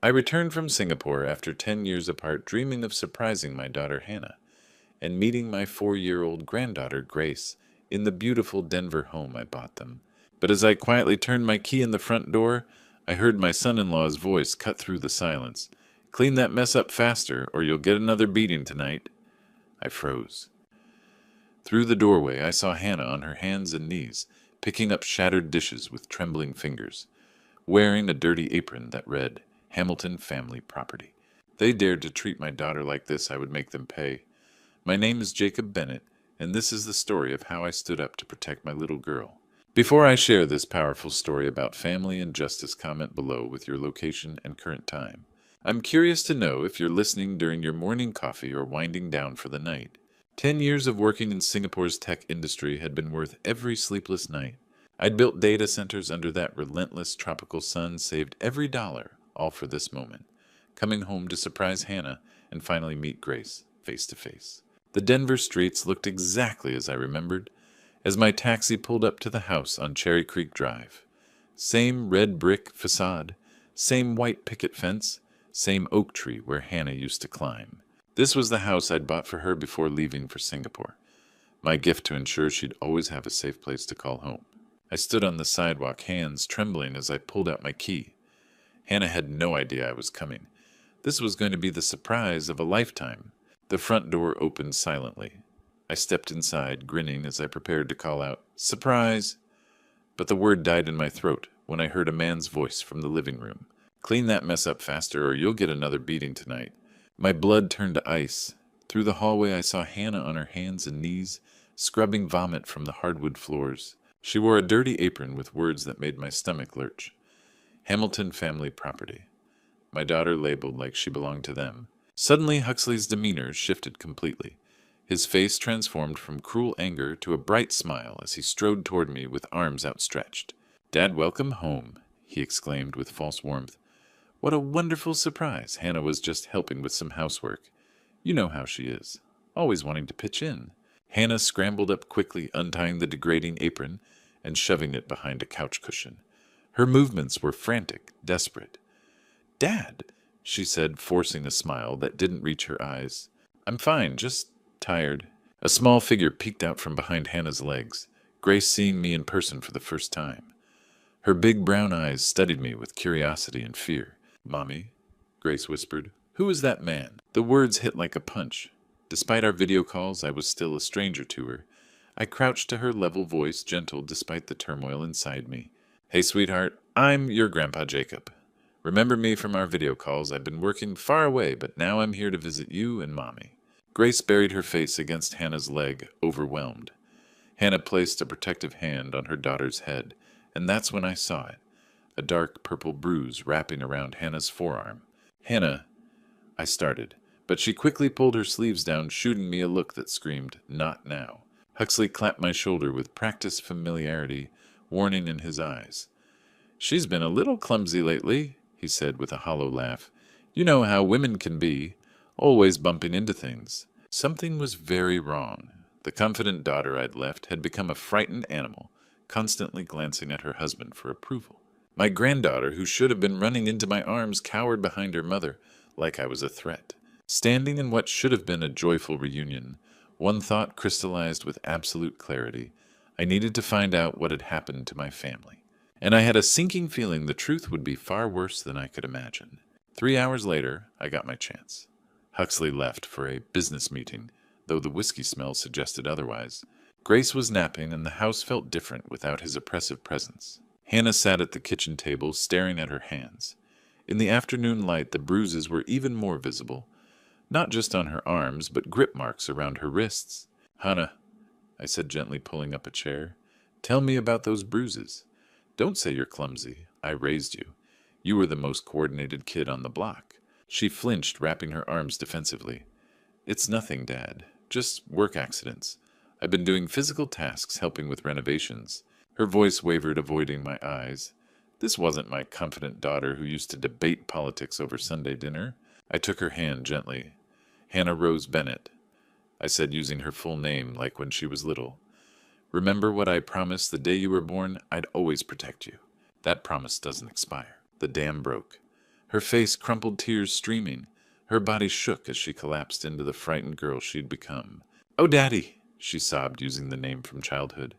I returned from Singapore after 10 years apart, dreaming of surprising my daughter Hannah and meeting my 4-year-old granddaughter Grace in the beautiful Denver home I bought them. But as I quietly turned my key in the front door, I heard my son-in-law's voice cut through the silence. "Clean that mess up faster, or you'll get another beating tonight." I froze. Through the doorway, I saw Hannah on her hands and knees, picking up shattered dishes with trembling fingers, wearing a dirty apron that read, "Hamilton Family Property." They dared to treat my daughter like this, I would make them pay. My name is Jacob Bennett, and this is the story of how I stood up to protect my little girl. Before I share this powerful story about family and justice, comment below with your location and current time. I'm curious to know if you're listening during your morning coffee or winding down for the night. 10 years of working in Singapore's tech industry had been worth every sleepless night. I'd built data centers under that relentless tropical sun, saved every dollar, all for this moment. Coming home to surprise Hannah and finally meet Grace face to face. The Denver streets looked exactly as I remembered as my taxi pulled up to the house on Cherry Creek Drive. Same red brick facade, same white picket fence, same oak tree where Hannah used to climb. This was the house I'd bought for her before leaving for Singapore, my gift to ensure she'd always have a safe place to call home. I stood on the sidewalk, hands trembling as I pulled out my key. Hannah had no idea I was coming. This was going to be the surprise of a lifetime. The front door opened silently. I stepped inside, grinning as I prepared to call out, "Surprise!" But the word died in my throat when I heard a man's voice from the living room. "Clean that mess up faster or you'll get another beating tonight." My blood turned to ice. Through the hallway I saw Hannah on her hands and knees, scrubbing vomit from the hardwood floors. She wore a dirty apron with words that made my stomach lurch. "Hamilton Family Property." My daughter labeled like she belonged to them. Suddenly Huxley's demeanor shifted completely. His face transformed from cruel anger to a bright smile as he strode toward me with arms outstretched. "Dad, welcome home," he exclaimed with false warmth. "What a wonderful surprise. Hannah was just helping with some housework. You know how she is, always wanting to pitch in." Hannah scrambled up quickly, untying the degrading apron and shoving it behind a couch cushion. Her movements were frantic, desperate. "Dad," she said, forcing a smile that didn't reach her eyes. "I'm fine, just tired." A small figure peeked out from behind Hannah's legs, Grace seeing me in person for the first time. Her big brown eyes studied me with curiosity and fear. "Mommy," Grace whispered, "who is that man?" The words hit like a punch. Despite our video calls, I was still a stranger to her. I crouched to her level voice, gentle despite the turmoil inside me. "Hey, sweetheart, I'm your Grandpa Jacob. Remember me from our video calls? I've been working far away, but now I'm here to visit you and Mommy." Grace buried her face against Hannah's leg, overwhelmed. Hannah placed a protective hand on her daughter's head, and that's when I saw it, a dark purple bruise wrapping around Hannah's forearm. "Hannah," I started, but she quickly pulled her sleeves down, shooting me a look that screamed, "Not now." Huxley clapped my shoulder with practiced familiarity, warning in his eyes. "She's been a little clumsy lately," he said with a hollow laugh. "You know how women can be, always bumping into things." Something was very wrong. The confident daughter I'd left had become a frightened animal, constantly glancing at her husband for approval. My granddaughter, who should have been running into my arms, cowered behind her mother, like I was a threat. Standing in what should have been a joyful reunion, one thought crystallized with absolute clarity. I needed to find out what had happened to my family. And I had a sinking feeling the truth would be far worse than I could imagine. 3 hours later, I got my chance. Huxley left for a business meeting, though the whiskey smell suggested otherwise. Grace was napping, and the house felt different without his oppressive presence. Hannah sat at the kitchen table, staring at her hands. In the afternoon light, the bruises were even more visible, not just on her arms, but grip marks around her wrists. "Hannah," I said, gently pulling up a chair, "tell me about those bruises. Don't say you're clumsy. I raised you. You were the most coordinated kid on the block." She flinched, wrapping her arms defensively. "It's nothing, Dad. Just work accidents. I've been doing physical tasks, helping with renovations." Her voice wavered, avoiding my eyes. This wasn't my confident daughter who used to debate politics over Sunday dinner. I took her hand gently. "Hannah Rose Bennett," I said, using her full name like when she was little. "Remember what I promised the day you were born? I'd always protect you. That promise doesn't expire." The dam broke. her face crumpled, tears streaming. Her body shook as she collapsed into the frightened girl she'd become. "Oh, Daddy," she sobbed, using the name from childhood.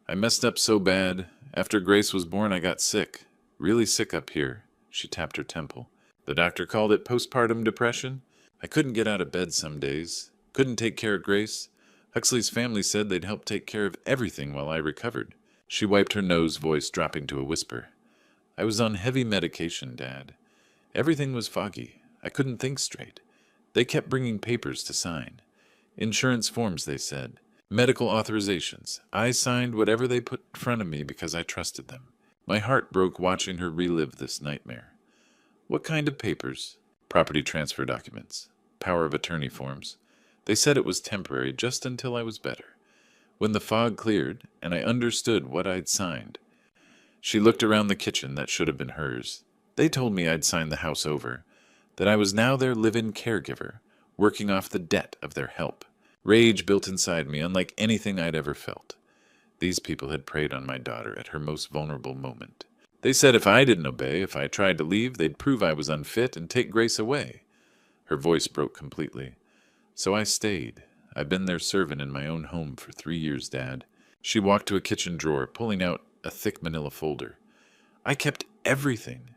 "I messed up so bad. After Grace was born, I got sick. Really sick up here." She tapped her temple. "The doctor called it postpartum depression. I couldn't get out of bed some days. Couldn't take care of Grace. Huxley's family said they'd help take care of everything while I recovered." She wiped her nose, voice dropping to a whisper. "I was on heavy medication, Dad. Everything was foggy. I couldn't think straight. They kept bringing papers to sign. Insurance forms, they said. Medical authorizations. I signed whatever they put in front of me because I trusted them. My heart broke watching her relive this nightmare." "What kind of papers?" "Property transfer documents. Power of attorney forms. They said it was temporary, just until I was better. When the fog cleared, and I understood what I'd signed." She looked around the kitchen that should have been hers. "They told me I'd signed the house over, that I was now their live-in caregiver, working off the debt of their help." Rage built inside me, unlike anything I'd ever felt. These people had preyed on my daughter at her most vulnerable moment. They said if I didn't obey, if I tried to leave, they'd prove I was unfit and take Grace away. Her voice broke completely. "So I stayed. I've been their servant in my own home for 3 years, Dad." She walked to a kitchen drawer, pulling out a thick manila folder. "I kept everything.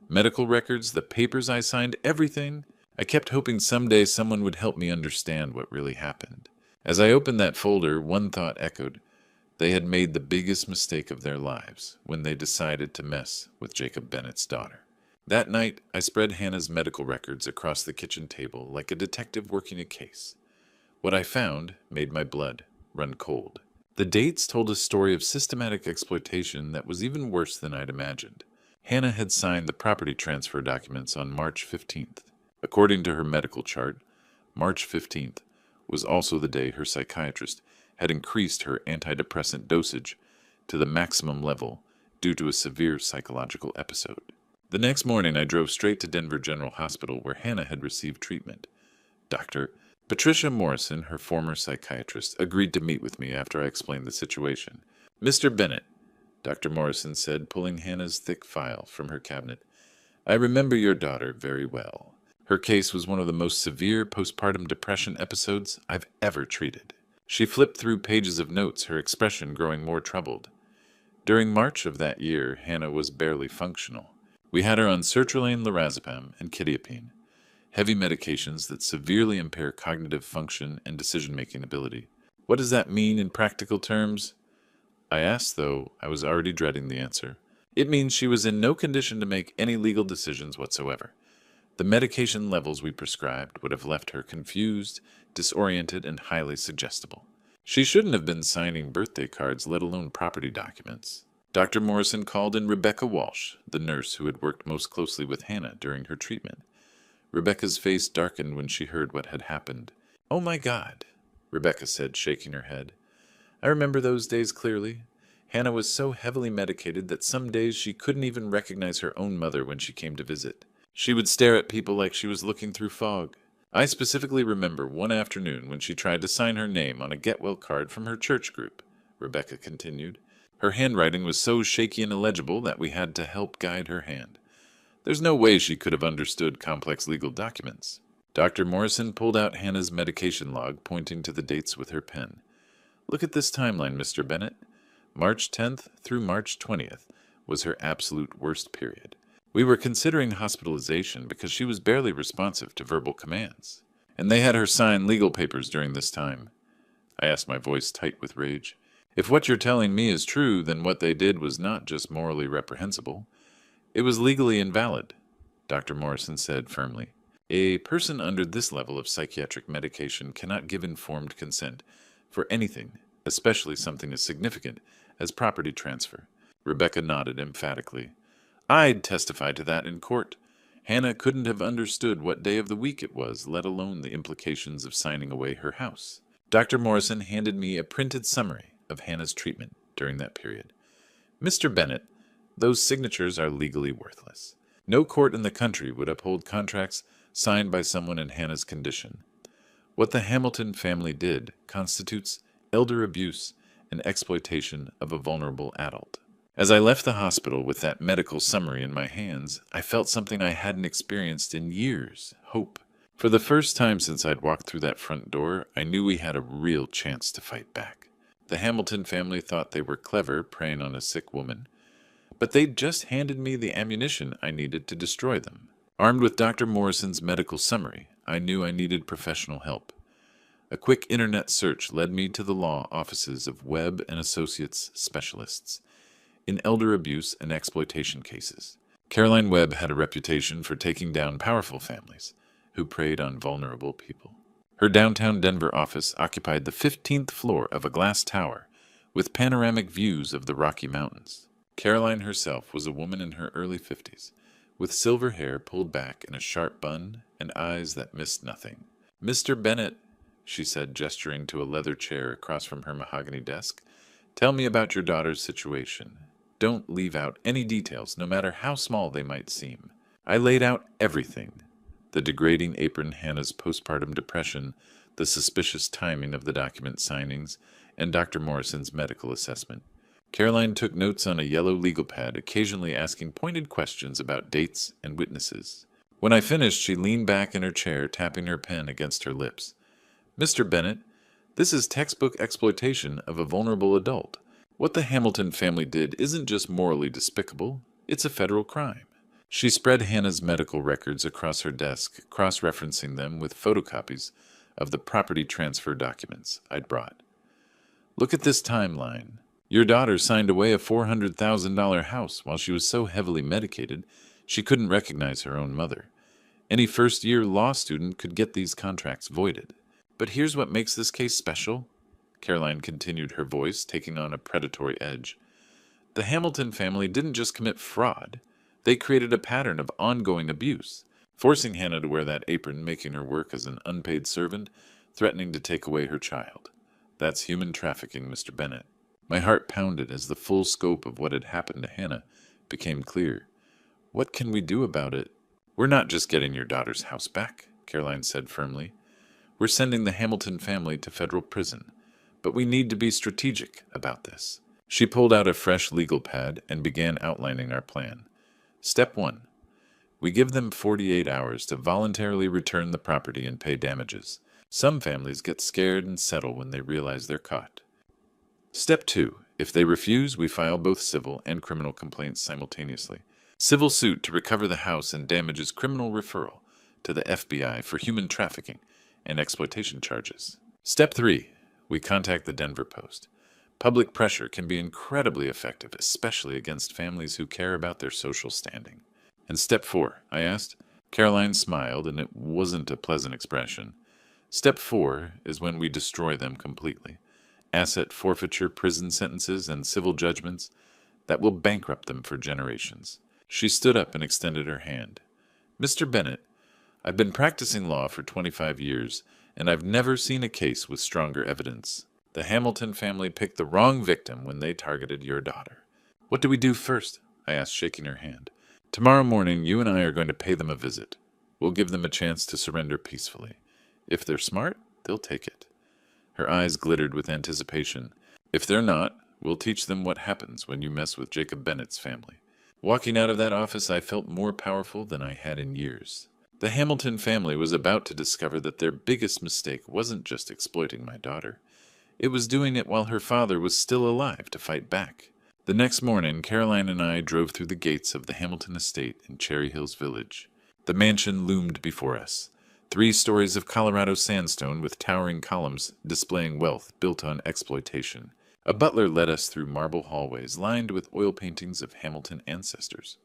Medical records, the papers I signed, everything. I kept hoping someday someone would help me understand what really happened." As I opened that folder, one thought echoed. They had made the biggest mistake of their lives when they decided to mess with Jacob Bennett's daughter. That night, I spread Hannah's medical records across the kitchen table like a detective working a case. What I found made my blood run cold. The dates told a story of systematic exploitation that was even worse than I'd imagined. Hannah had signed the property transfer documents on March 15th. According to her medical chart, March 15th was also the day her psychiatrist had increased her antidepressant dosage to the maximum level due to a severe psychological episode. The next morning, I drove straight to Denver General Hospital where Hannah had received treatment. Dr. Patricia Morrison, her former psychiatrist, agreed to meet with me after I explained the situation. "Mr. Bennett," Dr. Morrison said, pulling Hannah's thick file from her cabinet, "I remember your daughter very well. Her case was one of the most severe postpartum depression episodes I've ever treated." She flipped through pages of notes, her expression growing more troubled. "During March of that year, Hannah was barely functional. We had her on sertraline, lorazepam, and quetiapine, heavy medications that severely impair cognitive function and decision-making ability." "What does that mean in practical terms?" I asked, though I was already dreading the answer. "It means she was in no condition to make any legal decisions whatsoever. The medication levels we prescribed would have left her confused, disoriented, and highly suggestible. She shouldn't have been signing birthday cards, let alone property documents." Dr. Morrison called in Rebecca Walsh, the nurse who had worked most closely with Hannah during her treatment. Rebecca's face darkened when she heard what had happened. "Oh my God," Rebecca said, shaking her head. "I remember those days clearly. Hannah was so heavily medicated that some days she couldn't even recognize her own mother when she came to visit. She would stare at people like she was looking through fog. I specifically remember one afternoon when she tried to sign her name on a get-well card from her church group," Rebecca continued. "Her handwriting was so shaky and illegible that we had to help guide her hand. There's no way she could have understood complex legal documents." Dr. Morrison pulled out Hannah's medication log, pointing to the dates with her pen. "Look at this timeline, Mr. Bennett. March 10th through March 20th was her absolute worst period. We were considering hospitalization because she was barely responsive to verbal commands. And they had her sign legal papers during this time." I asked, my voice tight with rage. "If what you're telling me is true, then what they did was not just morally reprehensible. It was legally invalid," Dr. Morrison said firmly. "A person under this level of psychiatric medication cannot give informed consent for anything, especially something as significant as property transfer." Rebecca nodded emphatically. "I'd testify to that in court. Hannah couldn't have understood what day of the week it was, let alone the implications of signing away her house." Dr. Morrison handed me a printed summary of Hannah's treatment during that period. "Mr. Bennett, those signatures are legally worthless. No court in the country would uphold contracts signed by someone in Hannah's condition. What the Hamilton family did constitutes elder abuse and exploitation of a vulnerable adult." As I left the hospital with that medical summary in my hands, I felt something I hadn't experienced in years: hope. For the first time since I'd walked through that front door, I knew we had a real chance to fight back. The Hamilton family thought they were clever preying on a sick woman, but they'd just handed me the ammunition I needed to destroy them. Armed with Dr. Morrison's medical summary, I knew I needed professional help. A quick internet search led me to the law offices of Webb and Associates specialists in elder abuse and exploitation cases. Caroline Webb had a reputation for taking down powerful families who preyed on vulnerable people. Her downtown Denver office occupied the 15th floor of a glass tower with panoramic views of the Rocky Mountains. Caroline herself was a woman in her early 50s, with silver hair pulled back in a sharp bun and eyes that missed nothing. "Mr. Bennett," she said, gesturing to a leather chair across from her mahogany desk, "tell me about your daughter's situation. Don't leave out any details, no matter how small they might seem." I laid out everything: the degrading apron Hannah's postpartum depression, the suspicious timing of the document signings, and Dr. Morrison's medical assessment. Caroline took notes on a yellow legal pad, occasionally asking pointed questions about dates and witnesses. When I finished, she leaned back in her chair, tapping her pen against her lips. "Mr. Bennett, this is textbook exploitation of a vulnerable adult. What the Hamilton family did isn't just morally despicable, it's a federal crime." She spread Hannah's medical records across her desk, cross-referencing them with photocopies of the property transfer documents I'd brought. "Look at this timeline. Your daughter signed away a $400,000 house while she was so heavily medicated she couldn't recognize her own mother. Any first-year law student could get these contracts voided. But here's what makes this case special," Caroline continued, her voice taking on a predatory edge. "The Hamilton family didn't just commit fraud. They created a pattern of ongoing abuse, forcing Hannah to wear that apron, making her work as an unpaid servant, threatening to take away her child. That's human trafficking, Mr. Bennett." My heart pounded as the full scope of what had happened to Hannah became clear. "What can we do about it?" "We're not just getting your daughter's house back," Caroline said firmly. "We're sending the Hamilton family to federal prison. But we need to be strategic about this." She pulled out a fresh legal pad and began outlining our plan. Step 1. We give them 48 hours to voluntarily return the property and pay damages. Some families get scared and settle when they realize they're caught. Step 2. If they refuse, we file both civil and criminal complaints simultaneously. Civil suit to recover the house and damages, criminal referral to the FBI for human trafficking and exploitation charges. Step 3. We contact the Denver Post. Public pressure can be incredibly effective, especially against families who care about their social standing. "And step 4, I asked. Caroline smiled, and it wasn't a pleasant expression. "Step 4 is when we destroy them completely. Asset forfeiture, prison sentences, and civil judgments that will bankrupt them for generations." She stood up and extended her hand. "Mr. Bennett, I've been practicing law for 25 years, and I've never seen a case with stronger evidence. The Hamilton family picked the wrong victim when they targeted your daughter." "What do we do first?" I asked, shaking her hand. "Tomorrow morning, you and I are going to pay them a visit. We'll give them a chance to surrender peacefully. If they're smart, they'll take it." Her eyes glittered with anticipation. "If they're not, we'll teach them what happens when you mess with Jacob Bennett's family." Walking out of that office, I felt more powerful than I had in years. The Hamilton family was about to discover that their biggest mistake wasn't just exploiting my daughter. It was doing it while her father was still alive to fight back. The next morning, Caroline and I drove through the gates of the Hamilton estate in Cherry Hills Village. The mansion loomed before us. 3 stories of Colorado sandstone with towering columns displaying wealth built on exploitation. A butler led us through marble hallways lined with oil paintings of Hamilton ancestors.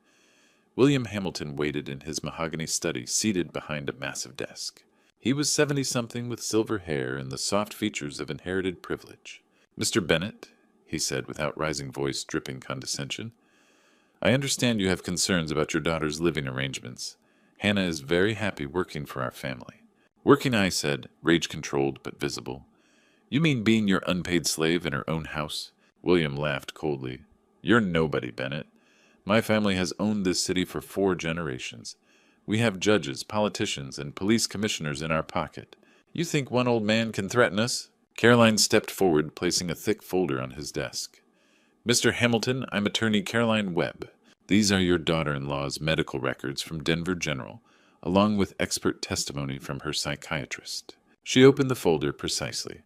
William Hamilton waited in his mahogany study, seated behind a massive desk. He was 70-something with silver hair and the soft features of inherited privilege. "Mr. Bennett," he said with outrising voice dripping condescension, "I understand you have concerns about your daughter's living arrangements. Hannah is very happy working for our family." "Working," I said, rage-controlled but visible. "You mean being your unpaid slave in her own house?" William laughed coldly. "You're nobody, Bennett. My family has owned this city for 4 generations. We have judges, politicians, and police commissioners in our pocket. You think one old man can threaten us?" Caroline stepped forward, placing a thick folder on his desk. Mr. Hamilton, I'm attorney Caroline Webb. These are your daughter-in-law's medical records from Denver General, along with expert testimony from her psychiatrist. She opened the folder precisely.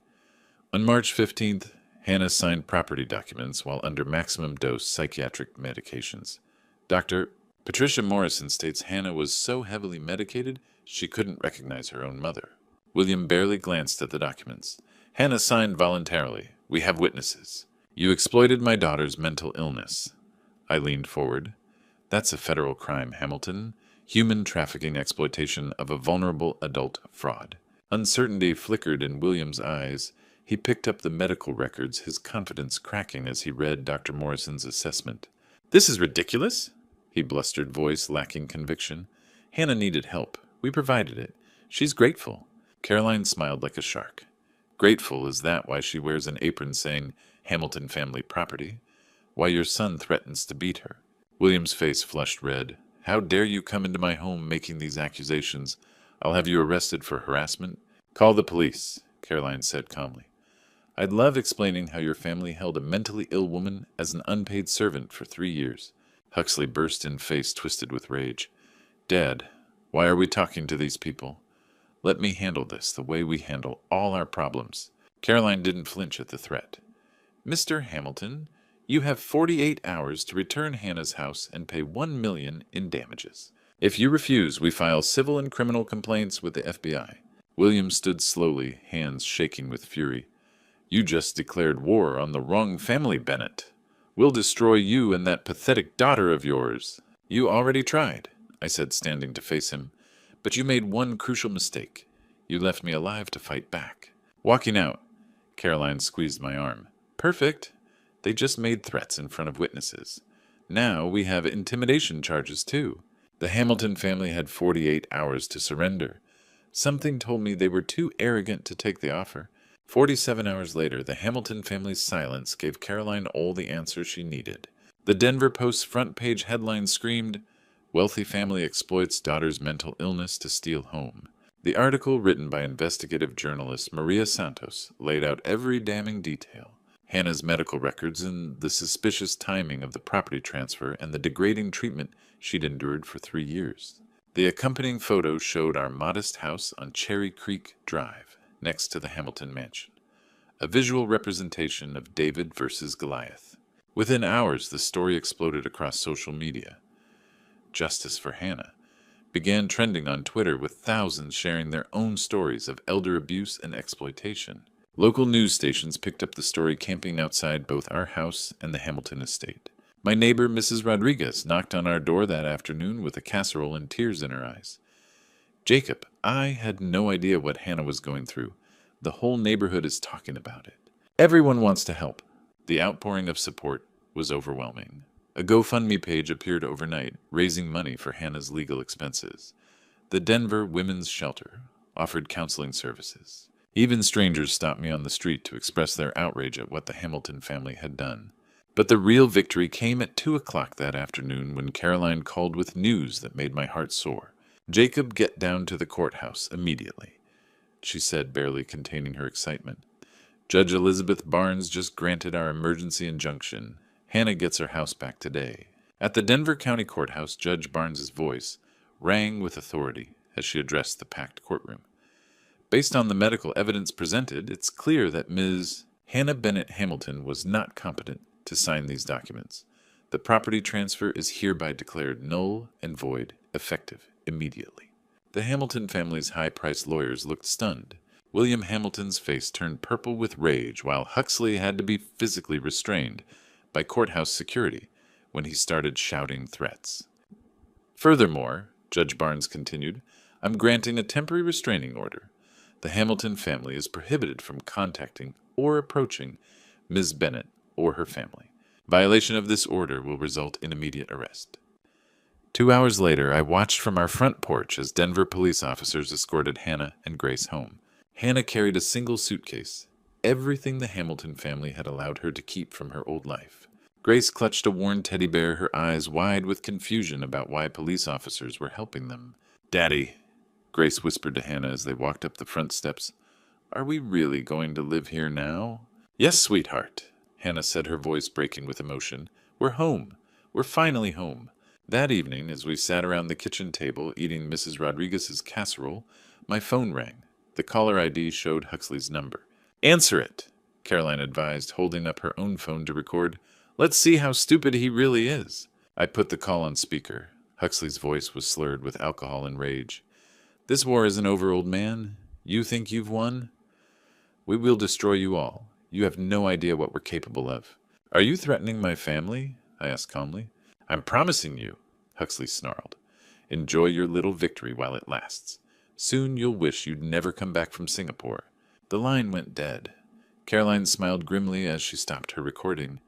On March 15th, Hannah signed property documents while under maximum dose psychiatric medications. Dr. Patricia Morrison states Hannah was so heavily medicated she couldn't recognize her own mother. William barely glanced at the documents. Hannah signed voluntarily. We have witnesses. You exploited my daughter's mental illness. I leaned forward. That's a federal crime, Hamilton. Human trafficking exploitation of a vulnerable adult fraud. Uncertainty flickered in William's eyes. He picked up the medical records, his confidence cracking as he read Dr. Morrison's assessment. This is ridiculous, he blustered, voice lacking conviction. Hannah needed help. We provided it. She's grateful. Caroline smiled like a shark. Grateful, is that why she wears an apron saying Hamilton family property? Why your son threatens to beat her? William's face flushed red. How dare you come into my home making these accusations? I'll have you arrested for harassment. Call the police, Caroline said calmly. I'd love explaining how your family held a mentally ill woman as an unpaid servant for 3 years. Huxley burst in, face twisted with rage. Dad, why are we talking to these people? Let me handle this the way we handle all our problems. Caroline didn't flinch at the threat. Mr. Hamilton, you have 48 hours to return Hannah's house and pay $1 million in damages. If you refuse, we file civil and criminal complaints with the FBI. William stood slowly, hands shaking with fury. You just declared war on the wrong family, Bennett. We'll destroy you and that pathetic daughter of yours. You already tried, I said, standing to face him. But you made one crucial mistake. You left me alive to fight back. Walking out, Caroline squeezed my arm. Perfect. They just made threats in front of witnesses. Now we have intimidation charges, too. The Hamilton family had 48 hours to surrender. Something told me they were too arrogant to take the offer. 47 hours later, the Hamilton family's silence gave Caroline all the answers she needed. The Denver Post's front-page headline screamed, Wealthy Family Exploits Daughter's Mental Illness to Steal Home. The article, written by investigative journalist Maria Santos, laid out every damning detail. Hannah's medical records and the suspicious timing of the property transfer and the degrading treatment she'd endured for 3 years. The accompanying photo showed our modest house on Cherry Creek Drive, next to the Hamilton mansion, a visual representation of David versus Goliath. Within hours, the story exploded across social media. Justice for Hannah began trending on Twitter, with thousands sharing their own stories of elder abuse and exploitation. Local news stations picked up the story, camping outside both our house and the Hamilton estate. My neighbor, Mrs. Rodriguez, knocked on our door that afternoon with a casserole and tears in her eyes. Jacob, I had no idea what Hannah was going through. The whole neighborhood is talking about it. Everyone wants to help. The outpouring of support was overwhelming. A GoFundMe page appeared overnight, raising money for Hannah's legal expenses. The Denver Women's Shelter offered counseling services. Even strangers stopped me on the street to express their outrage at what the Hamilton family had done. But the real victory came at 2 o'clock that afternoon, when Caroline called with news that made my heart soar. Jacob, get down to the courthouse immediately, she said, barely containing her excitement. Judge Elizabeth Barnes just granted our emergency injunction. Hannah gets her house back today. At the Denver County Courthouse, Judge Barnes's voice rang with authority as she addressed the packed courtroom. Based on the medical evidence presented, it's clear that Ms. Hannah Bennett Hamilton was not competent to sign these documents. The property transfer is hereby declared null and void, effective immediately. The Hamilton family's high-priced lawyers looked stunned. William Hamilton's face turned purple with rage, while Huxley had to be physically restrained by courthouse security when he started shouting threats. Furthermore, Judge Barnes continued, I'm granting a temporary restraining order. The Hamilton family is prohibited from contacting or approaching Ms. Bennett or her family. Violation of this order will result in immediate arrest. 2 hours later, I watched from our front porch as Denver police officers escorted Hannah and Grace home. Hannah carried a single suitcase, everything the Hamilton family had allowed her to keep from her old life. Grace clutched a worn teddy bear, her eyes wide with confusion about why police officers were helping them. Daddy, Grace whispered to Hannah as they walked up the front steps, are we really going to live here now? Yes, sweetheart, Hannah said, her voice breaking with emotion. "We're home. We're finally home." That evening, as we sat around the kitchen table eating Mrs. Rodriguez's casserole, my phone rang. The caller ID showed Huxley's number. "Answer it," Caroline advised, holding up her own phone to record. "Let's see how stupid he really is." I put the call on speaker. Huxley's voice was slurred with alcohol and rage. "This war isn't over, old man. You think you've won? We will destroy you all. You have no idea what we're capable of." "Are you threatening my family?" I asked calmly. "I'm promising you," Huxley snarled. "Enjoy your little victory while it lasts. Soon you'll wish you'd never come back from Singapore." The line went dead. Caroline smiled grimly as she stopped her recording.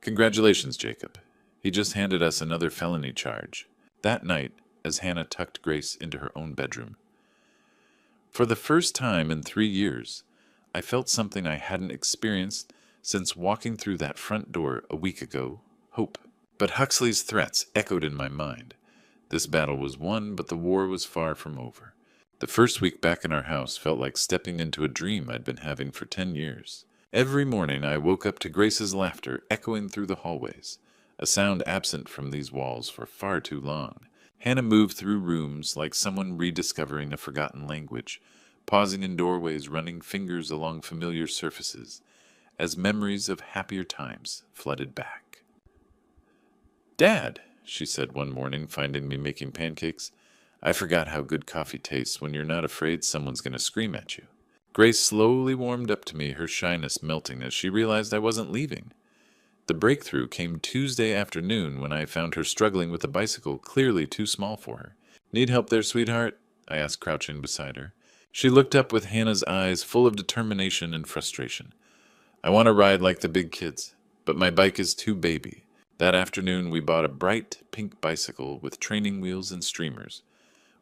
"Congratulations, Jacob. He just handed us another felony charge." That night, as Hannah tucked Grace into her own bedroom, for the first time in 3 years, I felt something I hadn't experienced since walking through that front door a week ago: hope. But Huxley's threats echoed in my mind. This battle was won, but the war was far from over. The first week back in our house felt like stepping into a dream I'd been having for 10 years. Every morning I woke up to Grace's laughter echoing through the hallways, a sound absent from these walls for far too long. Hannah moved through rooms like someone rediscovering a forgotten language, pausing in doorways, running fingers along familiar surfaces, as memories of happier times flooded back. "Dad," she said one morning, finding me making pancakes, "I forgot how good coffee tastes when you're not afraid someone's going to scream at you." Grace slowly warmed up to me, her shyness melting as she realized I wasn't leaving. The breakthrough came Tuesday afternoon when I found her struggling with a bicycle clearly too small for her. "Need help there, sweetheart?" I asked, crouching beside her. She looked up with Hannah's eyes full of determination and frustration. "I want to ride like the big kids, but my bike is too baby." That afternoon we bought a bright pink bicycle with training wheels and streamers.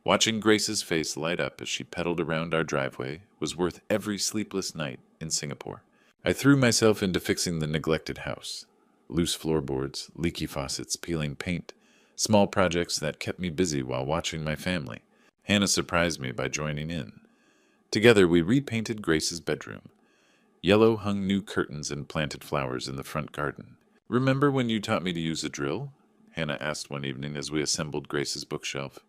Watching Grace's face light up as she pedaled around our driveway was worth every sleepless night in Singapore. I threw myself into fixing the neglected house. Loose floorboards, leaky faucets, peeling paint, small projects that kept me busy while watching my family. Hannah surprised me by joining in. Together we repainted Grace's bedroom. Yellow hung new curtains and planted flowers in the front garden. "Remember when you taught me to use a drill?" Hannah asked one evening as we assembled Grace's bookshelf.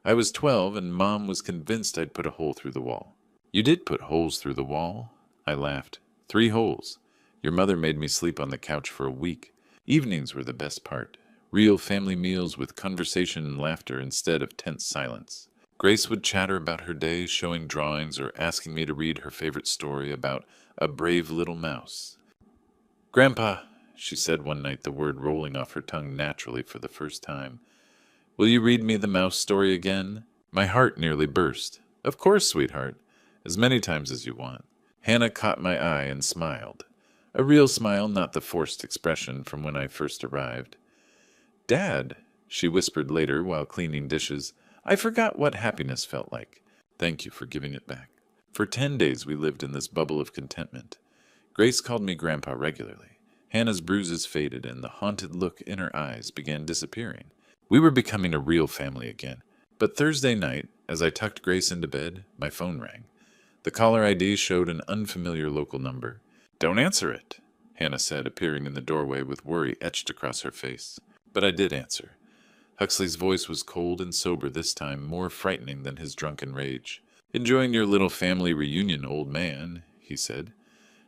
"I was 12 and Mom was convinced I'd put a hole through the wall." "You did put holes through the wall?" I laughed. 3 holes. Your mother made me sleep on the couch for a week. Evenings were the best part. Real family meals with conversation and laughter instead of tense silence. Grace would chatter about her day, showing drawings or asking me to read her favorite story about a brave little mouse. "Grandpa," she said one night, the word rolling off her tongue naturally for the first time, "will you read me the mouse story again?" My heart nearly burst. "Of course, sweetheart. As many times as you want." Hannah caught my eye and smiled. A real smile, not the forced expression from when I first arrived. "Dad," she whispered later while cleaning dishes, "I forgot what happiness felt like. Thank you for giving it back." For 10 days we lived in this bubble of contentment. Grace called me Grandpa regularly. Hannah's bruises faded and the haunted look in her eyes began disappearing. We were becoming a real family again. But Thursday night, as I tucked Grace into bed, my phone rang. The caller ID showed an unfamiliar local number. "Don't answer it," Hannah said, appearing in the doorway with worry etched across her face. But I did answer. Huxley's voice was cold and sober this time, more frightening than his drunken rage. "Enjoying your little family reunion, old man," he said.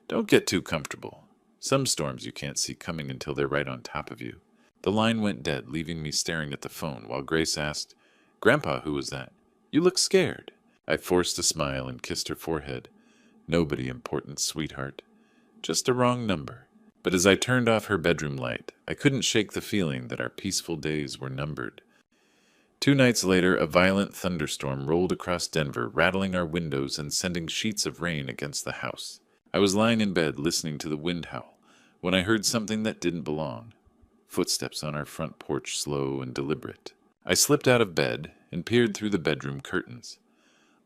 "Don't get too comfortable. Some storms you can't see coming until they're right on top of you." The line went dead, leaving me staring at the phone while Grace asked, "Grandpa, who was that? You look scared." I forced a smile and kissed her forehead. "Nobody important, sweetheart. Just a wrong number." But as I turned off her bedroom light, I couldn't shake the feeling that our peaceful days were numbered. 2 nights later, a violent thunderstorm rolled across Denver, rattling our windows and sending sheets of rain against the house. I was lying in bed listening to the wind howl when I heard something that didn't belong. Footsteps on our front porch, slow and deliberate. I slipped out of bed and peered through the bedroom curtains.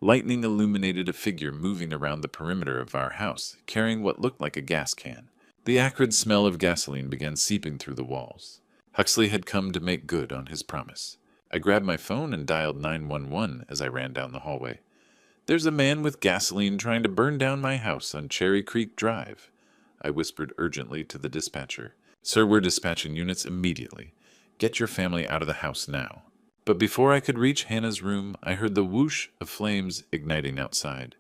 Lightning illuminated a figure moving around the perimeter of our house, carrying what looked like a gas can. The acrid smell of gasoline began seeping through the walls. Huxley had come to make good on his promise. I grabbed my phone and dialed 911 as I ran down the hallway. "There's a man with gasoline trying to burn down my house on Cherry Creek Drive," I whispered urgently to the dispatcher. "Sir, we're dispatching units immediately. Get your family out of the house now." But before I could reach Hannah's room, I heard the whoosh of flames igniting outside.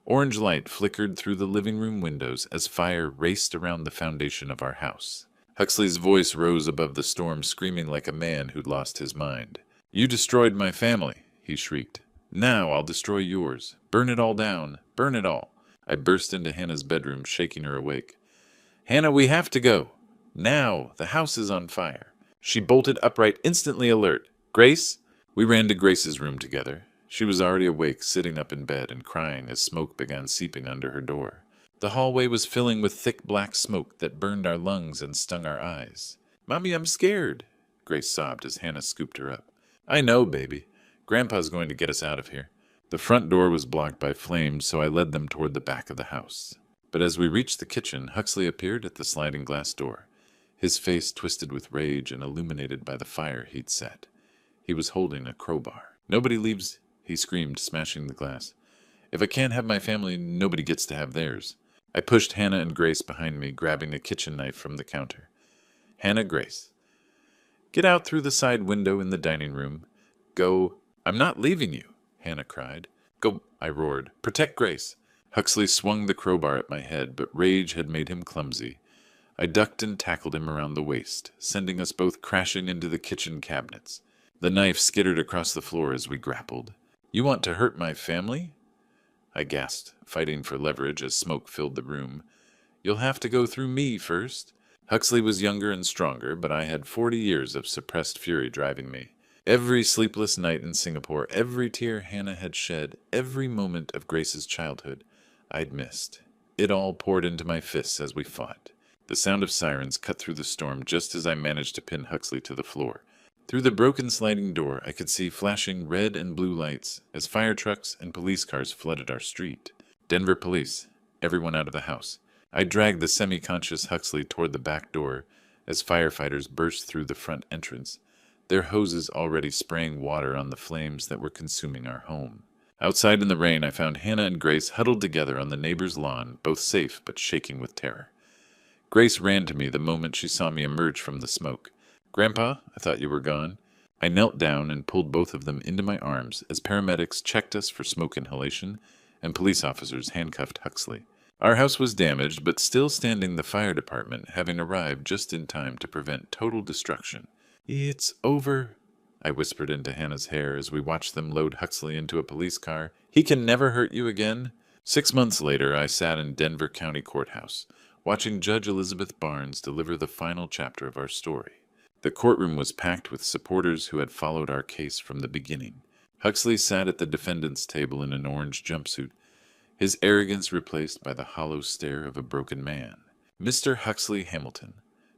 Orange light flickered through the living room windows as fire raced around the foundation of our house. Huxley's voice rose above the storm, screaming like a man who'd lost his mind. "You destroyed my family," he shrieked. "Now I'll destroy yours. Burn it all down. Burn it all." I burst into Hannah's bedroom, shaking her awake. "Hannah, we have to go. Now! The house is on fire." She bolted upright, instantly alert. "Grace?" We ran to Grace's room together. She was already awake, sitting up in bed and crying as smoke began seeping under her door. The hallway was filling with thick black smoke that burned our lungs and stung our eyes. "Mommy, I'm scared," Grace sobbed as Hannah scooped her up. "I know, baby. Grandpa's going to get us out of here." The front door was blocked by flames, so I led them toward the back of the house. But as we reached the kitchen, Huxley appeared at the sliding glass door, his face twisted with rage and illuminated by the fire he'd set. He was holding a crowbar. "Nobody leaves," he screamed, smashing the glass. "If I can't have my family, nobody gets to have theirs." I pushed Hannah and Grace behind me, grabbing a kitchen knife from the counter. "Hannah, Grace, get out through the side window in the dining room. Go." "I'm not leaving you," Hannah cried. "Go," I roared. "Protect Grace." Huxley swung the crowbar at my head, but rage had made him clumsy. I ducked and tackled him around the waist, sending us both crashing into the kitchen cabinets. The knife skittered across the floor as we grappled. "You want to hurt my family?" I gasped, fighting for leverage as smoke filled the room. "You'll have to go through me first." Huxley was younger and stronger, but I had 40 years of suppressed fury driving me. Every sleepless night in Singapore, every tear Hannah had shed, every moment of Grace's childhood, I'd missed. It all poured into my fists as we fought. The sound of sirens cut through the storm just as I managed to pin Huxley to the floor. Through the broken sliding door, I could see flashing red and blue lights as fire trucks and police cars flooded our street. Denver police, everyone out of the house. I dragged the semi-conscious Huxley toward the back door as firefighters burst through the front entrance, their hoses already spraying water on the flames that were consuming our home. Outside in the rain, I found Hannah and Grace huddled together on the neighbor's lawn, both safe but shaking with terror. Grace ran to me the moment she saw me emerge from the smoke. "Grandpa, I thought you were gone." I knelt down and pulled both of them into my arms as paramedics checked us for smoke inhalation and police officers handcuffed Huxley. Our house was damaged, but still standing, the fire department having arrived just in time to prevent total destruction. "It's over," I whispered into Hannah's hair as we watched them load Huxley into a police car. "He can never hurt you again." 6 months later, I sat in Denver County Courthouse, watching Judge Elizabeth Barnes deliver the final chapter of our story. The courtroom was packed with supporters who had followed our case from the beginning. Huxley sat at the defendant's table in an orange jumpsuit, his arrogance replaced by the hollow stare of a broken man. "Mr. Huxley Hamilton,"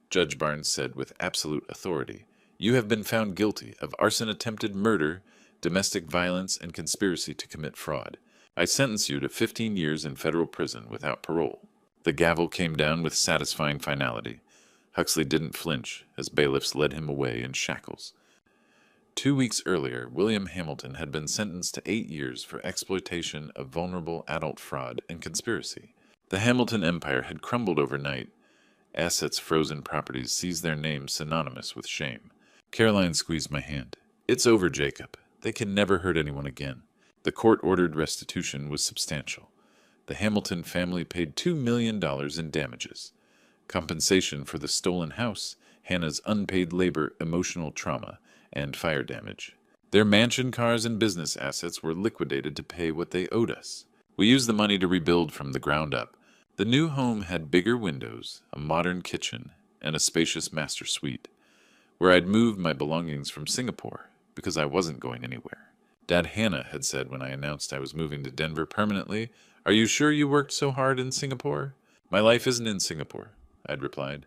Judge Barnes said with absolute authority, "you have been found guilty of arson, attempted murder, domestic violence, and conspiracy to commit fraud. I sentence you to 15 years in federal prison without parole." The gavel came down with satisfying finality. Huxley didn't flinch as bailiffs led him away in shackles. 2 weeks earlier, William Hamilton had been sentenced to 8 years for exploitation of vulnerable adult fraud and conspiracy. The Hamilton empire had crumbled overnight. Assets frozen, properties seized, their names synonymous with shame. Caroline squeezed my hand. "It's over, Jacob. They can never hurt anyone again." The court-ordered restitution was substantial. The Hamilton family paid $2 million in damages. Compensation for the stolen house, Hannah's unpaid labor, emotional trauma, and fire damage. Their mansion, cars, and business assets were liquidated to pay what they owed us. We used the money to rebuild from the ground up. The new home had bigger windows, a modern kitchen, and a spacious master suite, where I'd moved my belongings from Singapore because I wasn't going anywhere. Dad Hannah had said when I announced I was moving to Denver permanently, "Are you sure you worked so hard in Singapore?" "My life isn't in Singapore," I'd replied.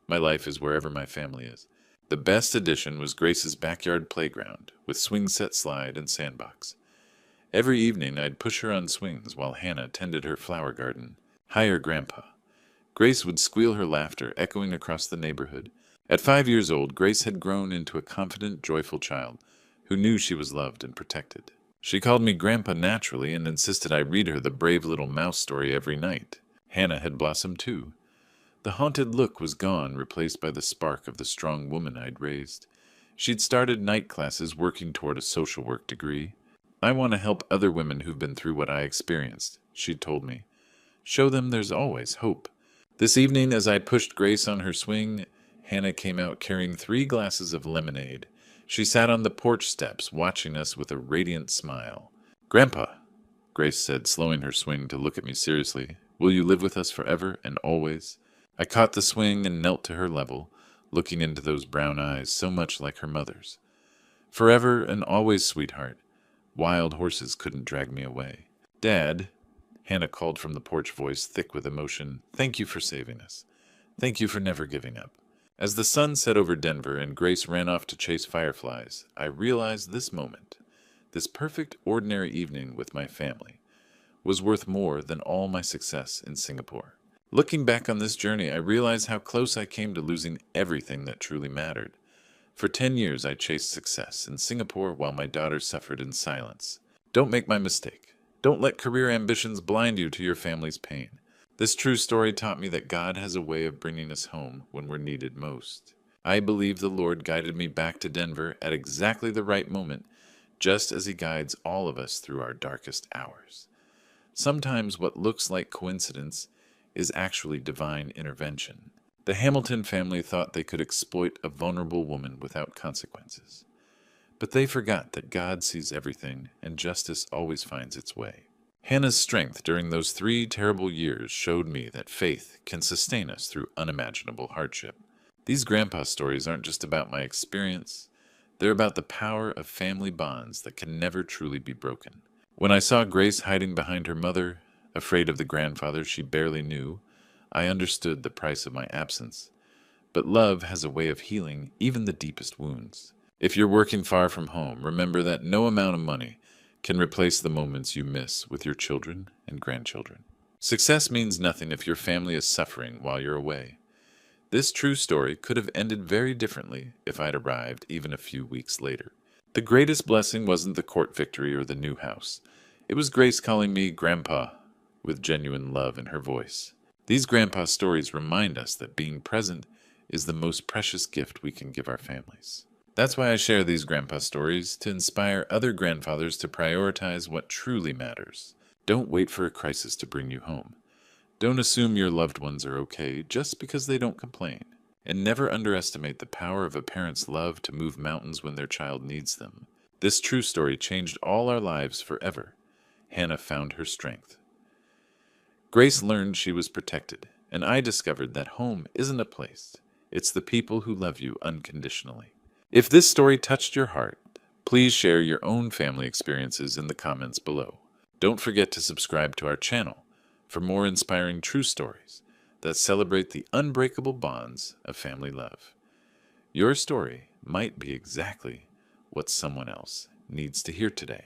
"My life is wherever my family is." The best addition was Grace's backyard playground, with swing set, slide, and sandbox. Every evening I'd push her on swings while Hannah tended her flower garden. "Hire Grandpa." Grace would squeal, her laughter echoing across the neighborhood. At 5 years old, Grace had grown into a confident, joyful child who knew she was loved and protected. She called me Grandpa naturally and insisted I read her the brave little mouse story every night. Hannah had blossomed too. The haunted look was gone, replaced by the spark of the strong woman I'd raised. She'd started night classes working toward a social work degree. I want to help other women who've been through what I experienced, she'd told me. Show them there's always hope. This evening, as I pushed Grace on her swing, Hannah came out carrying 3 glasses of lemonade. She sat on the porch steps, watching us with a radiant smile. "Grandpa," Grace said, slowing her swing to look at me seriously, "will you live with us forever and always?" I caught the swing and knelt to her level, looking into those brown eyes so much like her mother's. "Forever and always, sweetheart. Wild horses couldn't drag me away." "Dad," Hannah called from the porch, voice thick with emotion, "thank you for saving us. Thank you for never giving up." As the sun set over Denver and Grace ran off to chase fireflies, I realized this moment, this perfect ordinary evening with my family, was worth more than all my success in Singapore. Looking back on this journey, I realized how close I came to losing everything that truly mattered. For 10 years, I chased success in Singapore while my daughter suffered in silence. Don't make my mistake. Don't let career ambitions blind you to your family's pain. This true story taught me that God has a way of bringing us home when we're needed most. I believe the Lord guided me back to Denver at exactly the right moment, just as He guides all of us through our darkest hours. Sometimes what looks like coincidence is actually divine intervention. The Hamilton family thought they could exploit a vulnerable woman without consequences. But they forgot that God sees everything and justice always finds its way. Hannah's strength during those 3 terrible years showed me that faith can sustain us through unimaginable hardship. These grandpa stories aren't just about my experience, they're about the power of family bonds that can never truly be broken. When I saw Grace hiding behind her mother, afraid of the grandfather she barely knew, I understood the price of my absence. But love has a way of healing even the deepest wounds. If you're working far from home, remember that no amount of money can replace the moments you miss with your children and grandchildren. Success means nothing if your family is suffering while you're away. This true story could have ended very differently if I'd arrived even a few weeks later. The greatest blessing wasn't the court victory or the new house. It was Grace calling me Grandpa with genuine love in her voice. These grandpa stories remind us that being present is the most precious gift we can give our families. That's why I share these grandpa stories, to inspire other grandfathers to prioritize what truly matters. Don't wait for a crisis to bring you home. Don't assume your loved ones are okay just because they don't complain. And never underestimate the power of a parent's love to move mountains when their child needs them. This true story changed all our lives forever. Hannah found her strength. Grace learned she was protected, and I discovered that home isn't a place. It's the people who love you unconditionally. If this story touched your heart, please share your own family experiences in the comments below. Don't forget to subscribe to our channel for more inspiring true stories that celebrate the unbreakable bonds of family love. Your story might be exactly what someone else needs to hear today.